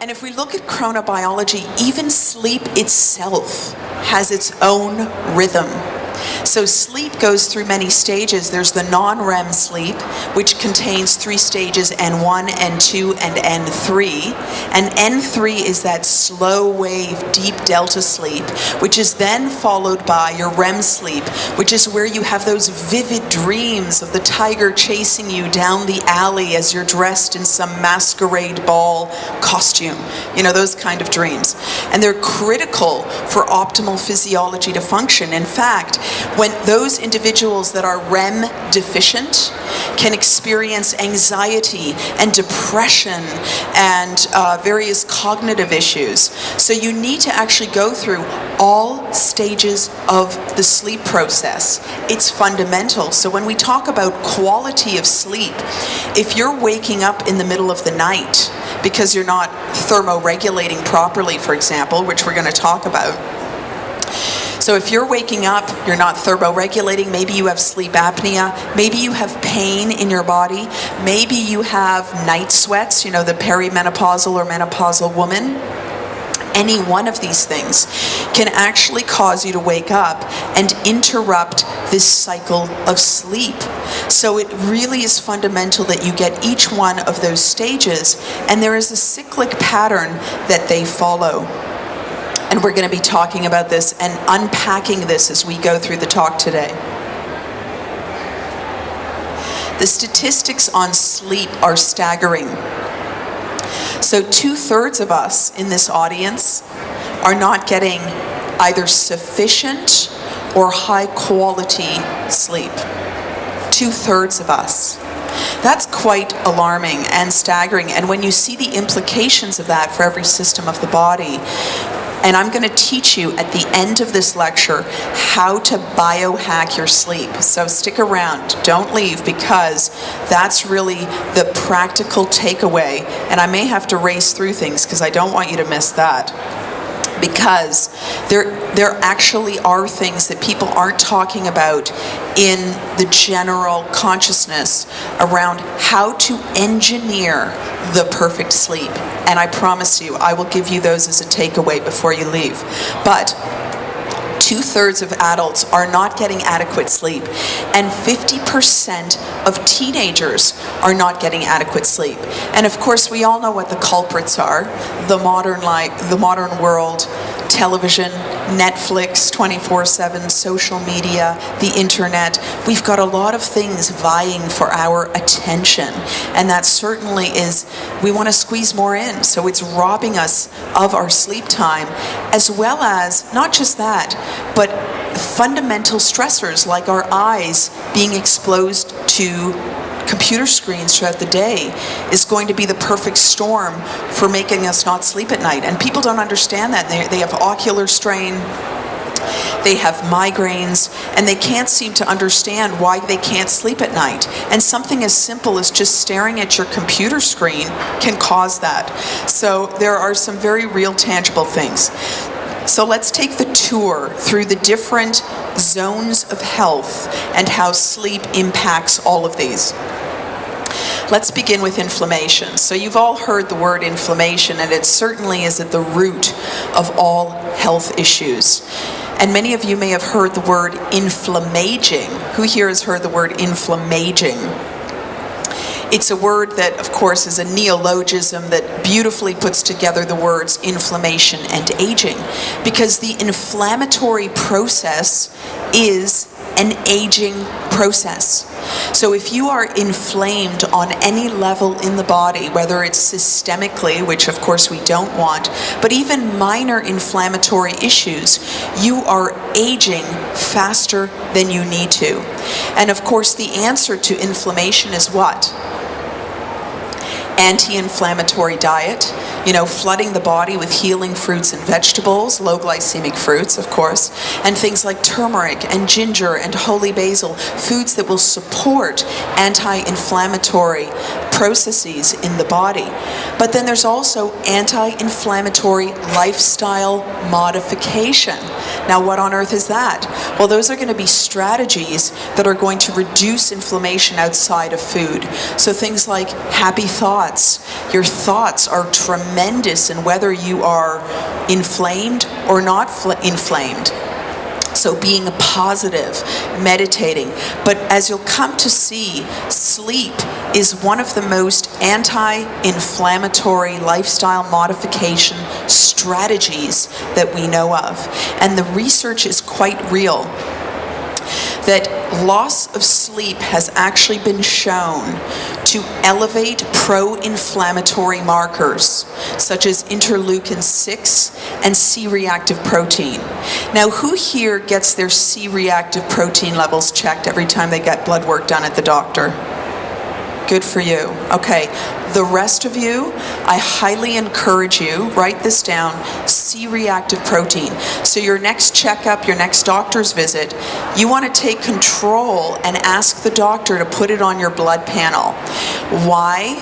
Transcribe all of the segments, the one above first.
And if we look at chronobiology, even sleep itself has its own rhythm. So sleep goes through many stages. There's the non-REM sleep, which contains 3 stages, N1, N2, and N3. And N3 is that slow wave, deep delta sleep, which is then followed by your REM sleep, which is where you have those vivid dreams of the tiger chasing you down the alley as you're dressed in some masquerade ball costume. You know, those kind of dreams. And they're critical for optimal physiology to function. In fact, when those individuals that are REM deficient can experience anxiety and depression and various cognitive issues. So you need to actually go through all stages of the sleep process. It's fundamental. So when we talk about quality of sleep, if you're waking up in the middle of the night because you're not thermoregulating properly, for example, which we're going to talk about. So if you're waking up, you're not thermoregulating, maybe you have sleep apnea, maybe you have pain in your body, maybe you have night sweats, you know, the perimenopausal or menopausal woman. Any one of these things can actually cause you to wake up and interrupt this cycle of sleep. So it really is fundamental that you get each one of those stages, and there is a cyclic pattern that they follow. And we're going to be talking about this and unpacking this as we go through the talk today. The statistics on sleep are staggering. So 2/3 of us in this audience are not getting either sufficient or high quality sleep. 2/3 of us. That's quite alarming and staggering. And when you see the implications of that for every system of the body, and I'm going to teach you at the end of this lecture how to biohack your sleep. So stick around, don't leave, because that's really the practical takeaway. And I may have to race through things because I don't want you to miss that. Because there actually are things that people aren't talking about in the general consciousness around how to engineer the perfect sleep. And I promise you, I will give you those as a takeaway before you leave. But 2/3 of adults are not getting adequate sleep, and 50% of teenagers are not getting adequate sleep. And of course, we all know what the culprits are: the modern life, the modern world, television, Netflix, 24/7, social media, the internet. We've got a lot of things vying for our attention, and that certainly is, we want to squeeze more in, so it's robbing us of our sleep time, as well as, not just that, but fundamental stressors like our eyes being exposed to computer screens throughout the day is going to be the perfect storm for making us not sleep at night. And people don't understand that. They have ocular strain, they have migraines, and they can't seem to understand why they can't sleep at night. And something as simple as just staring at your computer screen can cause that. So there are some very real, tangible things. So let's take the tour through the different zones of health and how sleep impacts all of these. Let's begin with inflammation. So you've all heard the word inflammation, and it certainly is at the root of all health issues. And many of you may have heard the word inflammaging. Who here has heard the word inflammaging? It's a word that, of course, is a neologism that beautifully puts together the words inflammation and aging, because the inflammatory process is an aging process. So if you are inflamed on any level in the body, whether it's systemically, which of course we don't want, but even minor inflammatory issues, you are aging faster than you need to. And of course the answer to inflammation is what? Anti-inflammatory diet, flooding the body with healing fruits and vegetables, low glycemic fruits, of course, and things like turmeric and ginger and holy basil, foods that will support anti-inflammatory processes in the body. But then there's also anti-inflammatory lifestyle modification. Now, what on earth is that? Well, those are going to be strategies that are going to reduce inflammation outside of food. So things like happy thoughts. Your thoughts are tremendous in whether you are inflamed or not inflamed. So being positive, meditating. But as you'll come to see, sleep is one of the most anti-inflammatory lifestyle modification strategies that we know of. And the research is quite real. That loss of sleep has actually been shown to elevate pro-inflammatory markers such as interleukin-6 and C-reactive protein. Now, who here gets their C-reactive protein levels checked every time they get blood work done at the doctor? Good for you. Okay. The rest of you, I highly encourage you, write this down, C-reactive protein. So your next checkup, your next doctor's visit, you want to take control and ask the doctor to put it on your blood panel. Why?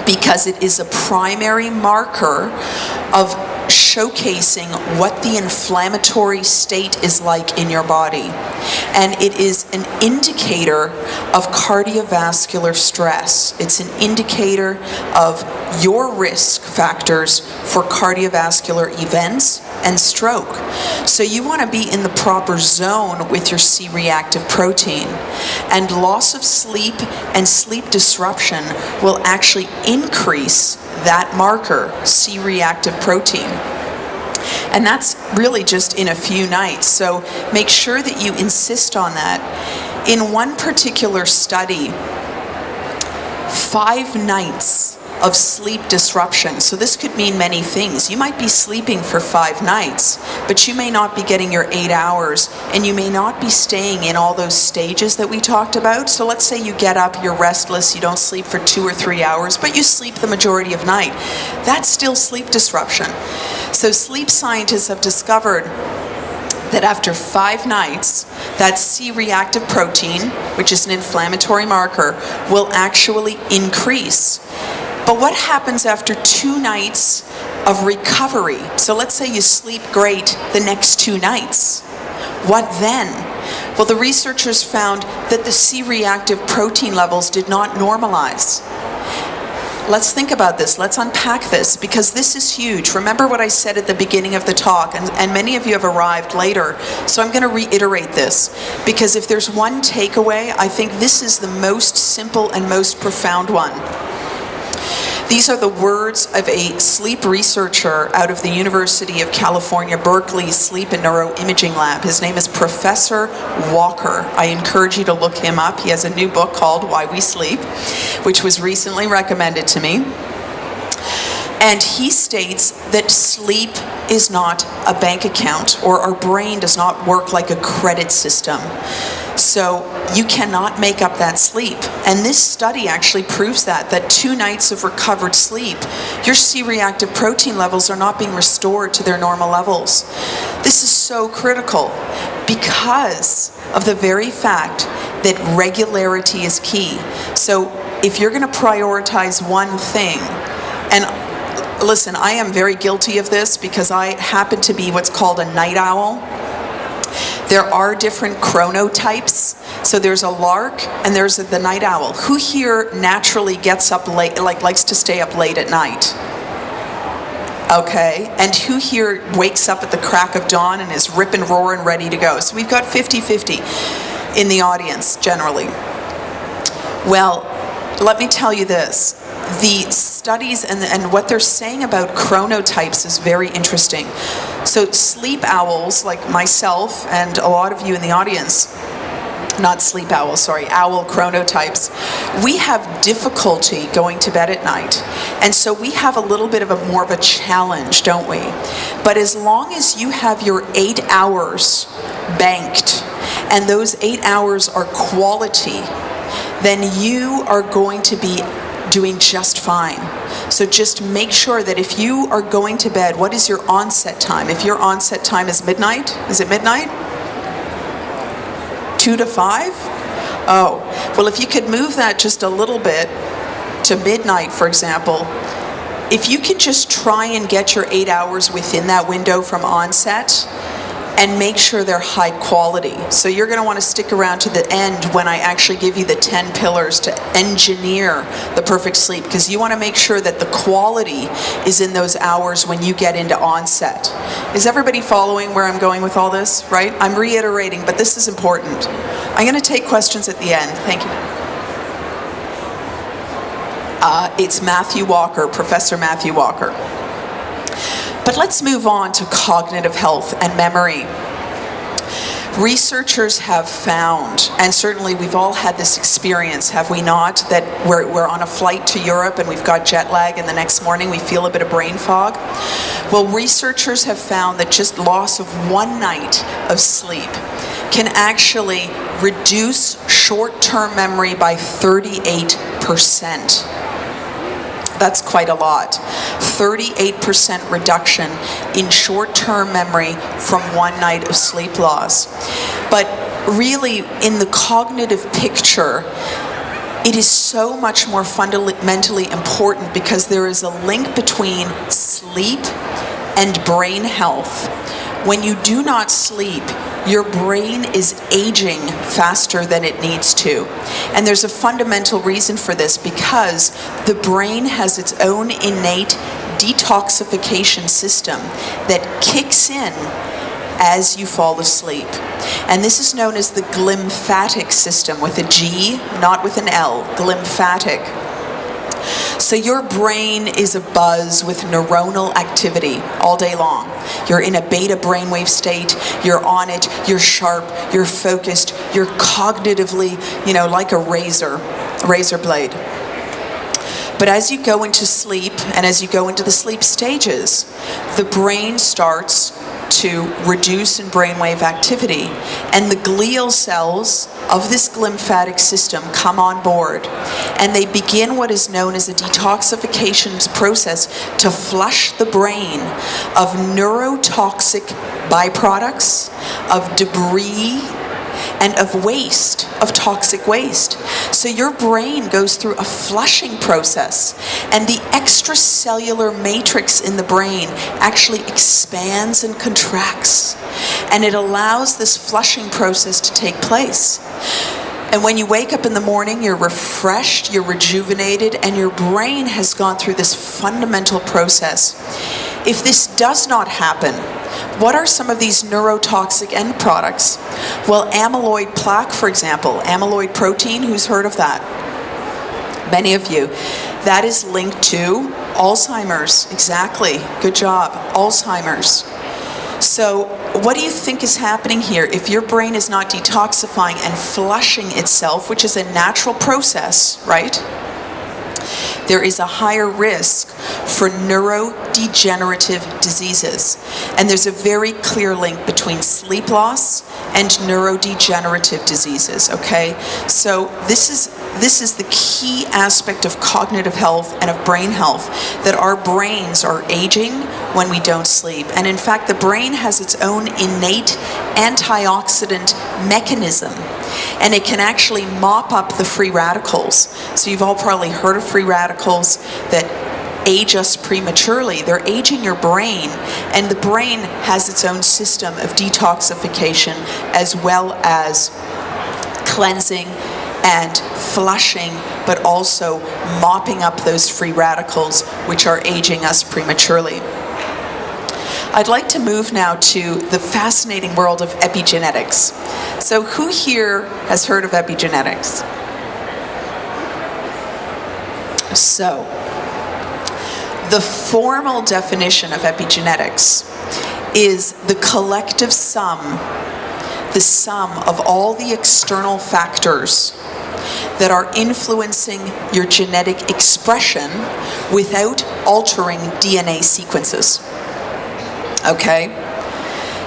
Because it is a primary marker of showcasing what the inflammatory state is like in your body. And it is an indicator of cardiovascular stress. It's an indicator of your risk factors for cardiovascular events and stroke. So you want to be in the proper zone with your C-reactive protein. And loss of sleep and sleep disruption will actually increase that marker, C-reactive protein. And that's really just in a few nights. So make sure that you insist on that. In one particular study, 5 nights of sleep disruption. So this could mean many things. You might be sleeping for 5 nights, but you may not be getting your 8 hours, and you may not be staying in all those stages that we talked about. So let's say you get up, you're restless, you don't sleep for 2 or 3 hours, but you sleep the majority of night. That's still sleep disruption. So sleep scientists have discovered that after 5 nights, that C-reactive protein, which is an inflammatory marker, will actually increase. But what happens after 2 nights of recovery? So let's say you sleep great the next 2 nights. What then? Well, the researchers found that the C-reactive protein levels did not normalize. Let's think about this. Let's unpack this, because this is huge. Remember what I said at the beginning of the talk, and many of you have arrived later, so I'm going to reiterate this, because if there's one takeaway, I think this is the most simple and most profound one. These are the words of a sleep researcher out of the University of California, Berkeley's Sleep and Neuroimaging Lab. His name is Professor Walker. I encourage you to look him up. He has a new book called Why We Sleep, which was recently recommended to me. And he states that sleep is not a bank account, or our brain does not work like a credit system. So you cannot make up that sleep. And this study actually proves that 2 nights of recovered sleep, your C-reactive protein levels are not being restored to their normal levels. This is so critical because of the very fact that regularity is key. So if you're going to prioritize one thing, and listen, I am very guilty of this because I happen to be what's called a night owl. There are different chronotypes. So there's a lark and there's the night owl. Who here naturally gets up late, likes to stay up late at night? Okay. And who here wakes up at the crack of dawn and is rip and roar and ready to go? So we've got 50-50 in the audience generally. Well, let me tell you this. The studies and what they're saying about chronotypes is very interesting. So sleep owls like myself and a lot of you in the audience, not sleep owls, sorry, owl chronotypes, we have difficulty going to bed at night. And so we have a little bit of more of a challenge, don't we? But as long as you have your 8 hours banked, and those 8 hours are quality, then you are going to be doing just fine. So just make sure that if you are going to bed, what is your onset time? If your onset time is midnight, is it midnight? 2 to 5? Oh, well, if you could move that just a little bit, to midnight, for example, if you can just try and get your 8 hours within that window from onset, and make sure they're high quality. So you're going to want to stick around to the end when I actually give you the 10 pillars to engineer the perfect sleep, because you want to make sure that the quality is in those hours when you get into onset. Is everybody following where I'm going with all this, right? I'm reiterating, but this is important. I'm going to take questions at the end. Thank you. It's Matthew Walker, Professor Matthew Walker. But let's move on to cognitive health and memory. Researchers have found, and certainly we've all had this experience, have we not, that we're on a flight to Europe and we've got jet lag and the next morning we feel a bit of brain fog? Well, researchers have found that just loss of 1 night of sleep can actually reduce short-term memory by 38%. That's quite a lot. 38% reduction in short-term memory from 1 night of sleep loss. But really, in the cognitive picture, it is so much more fundamentally important because there is a link between sleep and brain health. When you do not sleep, your brain is aging faster than it needs to. And there's a fundamental reason for this, because the brain has its own innate detoxification system that kicks in as you fall asleep. And this is known as the glymphatic system, with a G, not with an L, glymphatic. So your brain is abuzz with neuronal activity all day long. You're in a beta brainwave state, you're on it, you're sharp, you're focused, you're cognitively, like a razor blade. But as you go into sleep, and as you go into the sleep stages, the brain starts to reduce in brainwave activity, and the glial cells of this glymphatic system come on board, and they begin what is known as a detoxification process to flush the brain of neurotoxic byproducts, of debris, and of waste, of toxic waste. So your brain goes through a flushing process, and the extracellular matrix in the brain actually expands and contracts, and it allows this flushing process to take place. And when you wake up in the morning, you're refreshed, you're rejuvenated, and your brain has gone through this fundamental process. If this does not happen, what are some of these neurotoxic end products? Well, amyloid plaque, for example, amyloid protein, who's heard of that? Many of you. That is linked to Alzheimer's. Exactly. Good job. Alzheimer's. So what do you think is happening here? If your brain is not detoxifying and flushing itself, which is a natural process, right? There is a higher risk for neurodegenerative diseases. And there's a very clear link between sleep loss and neurodegenerative diseases, okay? So this is the key aspect of cognitive health and of brain health, that our brains are aging when we don't sleep. And in fact, the brain has its own innate antioxidant mechanism, and it can actually mop up the free radicals. So you've all probably heard of free radicals that age us prematurely. They're aging your brain, and the brain has its own system of detoxification as well as cleansing and flushing, but also mopping up those free radicals which are aging us prematurely. I'd like to move now to the fascinating world of epigenetics. So who here has heard of epigenetics? So, the formal definition of epigenetics is the collective sum, the sum of all the external factors that are influencing your genetic expression without altering DNA sequences. Okay?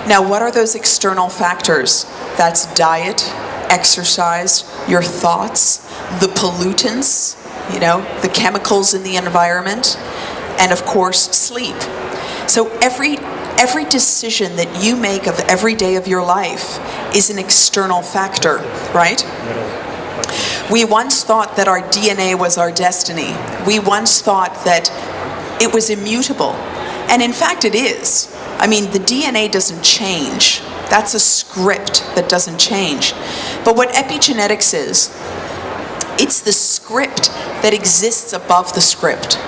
Now, what are those external factors? That's diet, exercise, your thoughts, the pollutants, the chemicals in the environment, and of course, sleep. So every decision that you make of every day of your life is an external factor, right? We once thought that our DNA was our destiny. We once thought that it was immutable. And in fact, it is. I mean, the DNA doesn't change. That's a script that doesn't change. But what epigenetics is, it's the script that exists above the script.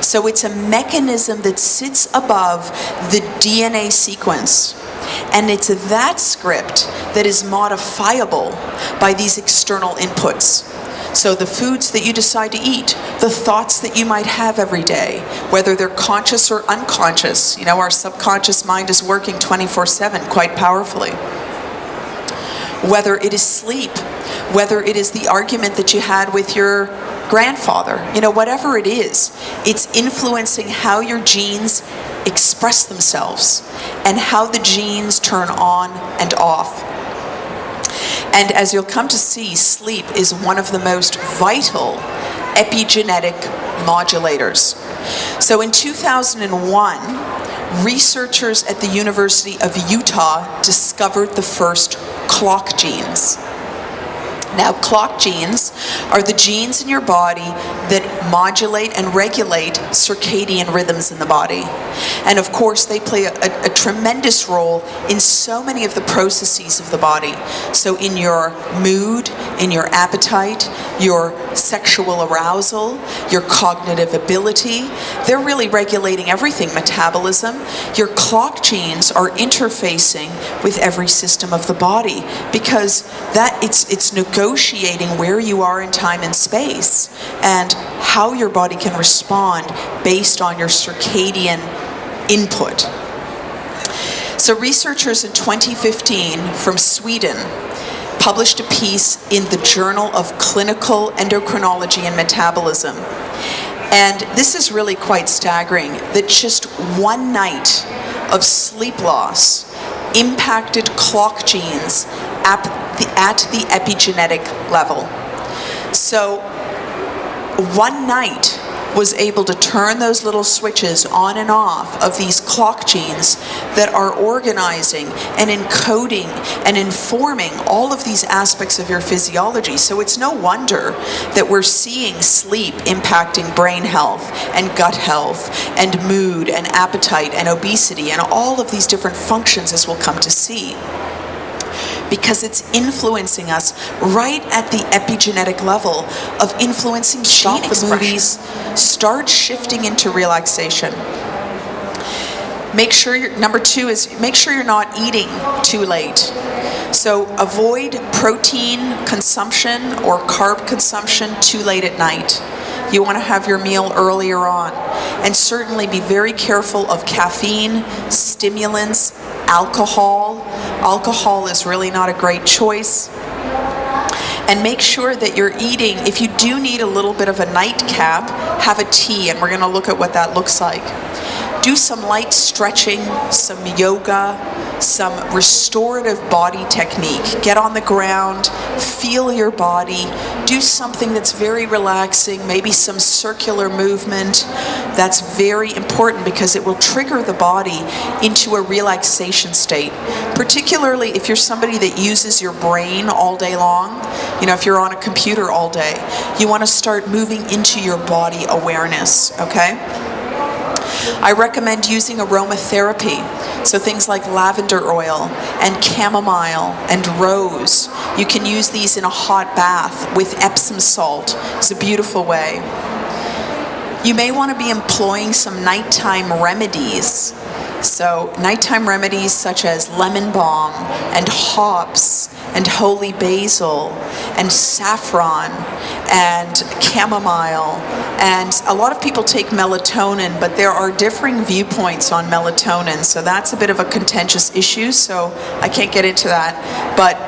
So it's a mechanism that sits above the DNA sequence. And it's that script that is modifiable by these external inputs. So the foods that you decide to eat, the thoughts that you might have every day, whether they're conscious or unconscious. You know, our subconscious mind is working 24/7 quite powerfully. Whether it is sleep, whether it is the argument that you had with your grandfather, you know, whatever it is, it's influencing how your genes express themselves and how the genes turn on and off. And as you'll come to see, sleep is one of the most vital epigenetic modulators. So in 2001, researchers at the University of Utah discovered the first clock genes. Now, clock genes are the genes in your body that modulate and regulate circadian rhythms in the body. And of course, they play a tremendous role in so many of the processes of the body. So in your mood, in your appetite, your sexual arousal, your cognitive ability, they're really regulating everything, metabolism. Your clock genes are interfacing with every system of the body because that it's negotiating where you are in time and space and how your body can respond based on your circadian input. So researchers in 2015 from Sweden published a piece in the Journal of Clinical Endocrinology and Metabolism. And this is really quite staggering, that just one night of sleep loss impacted clock genes at the epigenetic level. So one night was able to turn those little switches on and off of these clock genes that are organizing and encoding and informing all of these aspects of your physiology. So it's no wonder that we're seeing sleep impacting brain health and gut health and mood and appetite and obesity and all of these different functions, as we'll come to see. Because it's influencing us right at the epigenetic level of influencing gene expression. Movies, start shifting into relaxation. Make sure number 2 is make sure you're not eating too late. So avoid protein consumption or carb consumption too late at night. You want to have your meal earlier on. And certainly be very careful of caffeine, stimulants, alcohol. Alcohol is really not a great choice. And make sure that you're eating, if you do need a little bit of a nightcap, have a tea, and we're going to look at what that looks like. Do some light stretching, some yoga, some restorative body technique. Get on the ground, feel your body, do something that's very relaxing, maybe some circular movement. That's very important because it will trigger the body into a relaxation state, particularly if you're somebody that uses your brain all day long. You know, if you're on a computer all day, you want to start moving into your body awareness, okay? I recommend using aromatherapy, so things like lavender oil and chamomile and rose. You can use these in a hot bath with Epsom salt. It's a beautiful way. You may want to be employing some nighttime remedies. So nighttime remedies such as lemon balm and hops and holy basil and saffron and chamomile. And a lot of people take melatonin, but there are differing viewpoints on melatonin, so that's a bit of a contentious issue, so I can't get into that. But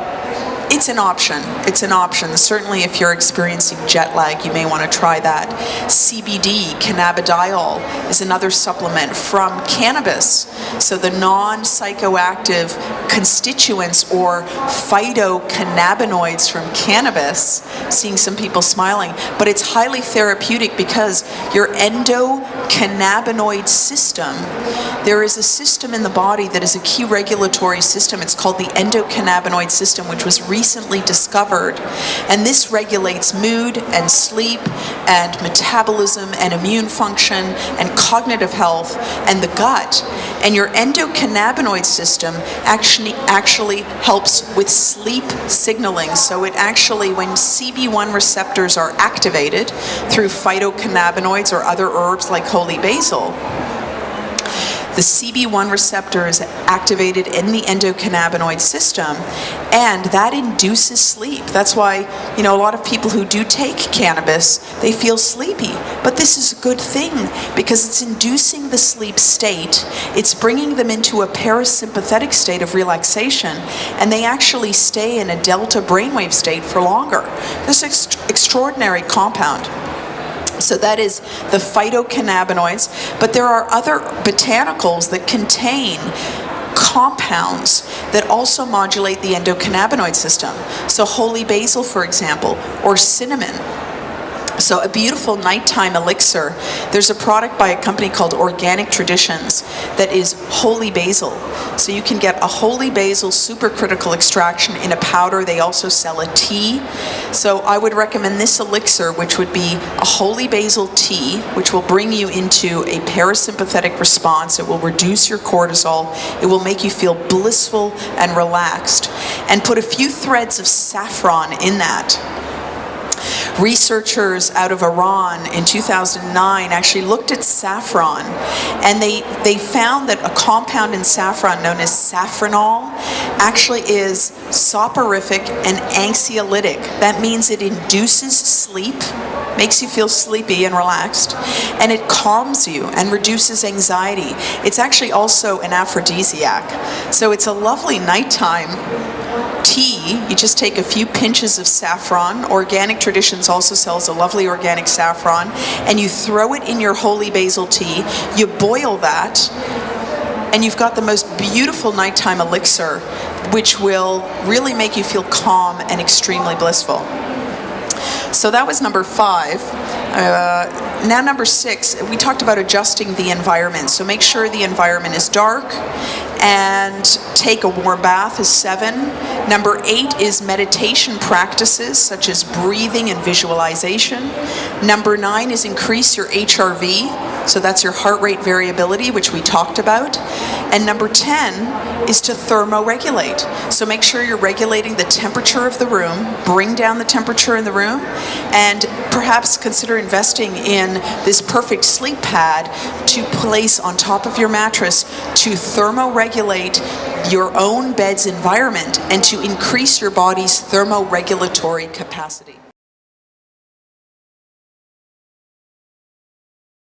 it's an option. It's an option. Certainly if you're experiencing jet lag, you may want to try that. CBD, cannabidiol, is another supplement from cannabis. So the non-psychoactive constituents or phytocannabinoids from cannabis, seeing some people smiling, but it's highly therapeutic because your endocannabinoid system, there is a system in the body that is a key regulatory system. It's called the endocannabinoid system, which was recently discovered, and this regulates mood and sleep and metabolism and immune function and cognitive health and the gut. And your endocannabinoid system actually helps with sleep signaling. So it actually, when CB1 receptors are activated through phytocannabinoids or other herbs like holy basil, the CB1 receptor is activated in the endocannabinoid system, and that induces sleep. That's why, a lot of people who do take cannabis, they feel sleepy. But this is a good thing because it's inducing the sleep state. It's bringing them into a parasympathetic state of relaxation, and they actually stay in a delta brainwave state for longer. This extraordinary compound. So that is the phytocannabinoids, but there are other botanicals that contain compounds that also modulate the endocannabinoid system. So holy basil, for example, or cinnamon. So a beautiful nighttime elixir. There's a product by a company called Organic Traditions that is holy basil. So you can get a holy basil supercritical extraction in a powder. They also sell a tea. So I would recommend this elixir, which would be a holy basil tea, which will bring you into a parasympathetic response. It will reduce your cortisol. It will make you feel blissful and relaxed. And put a few threads of saffron in that. Researchers out of Iran in 2009 actually looked at saffron, and they found that a compound in saffron known as safranol actually is soporific and anxiolytic. That means it induces sleep, makes you feel sleepy and relaxed, and it calms you and reduces anxiety. It's actually also an aphrodisiac. So it's a lovely nighttime tea. You just take a few pinches of saffron. Organic Traditions also sells a lovely organic saffron, and you throw it in your holy basil tea. You boil that, and you've got the most beautiful nighttime elixir, which will really make you feel calm and extremely blissful. So that was number 5. Now number 6, we talked about adjusting the environment. So make sure the environment is dark, and take a warm bath is 7. Number 8 is meditation practices such as breathing and visualization. Number 9 is increase your HRV. So that's your heart rate variability, which we talked about. And number 10 is to thermoregulate. So make sure you're regulating the temperature of the room, bring down the temperature in the room, and perhaps consider investing in this perfect sleep pad to place on top of your mattress to thermoregulate your own bed's environment and to increase your body's thermoregulatory capacity.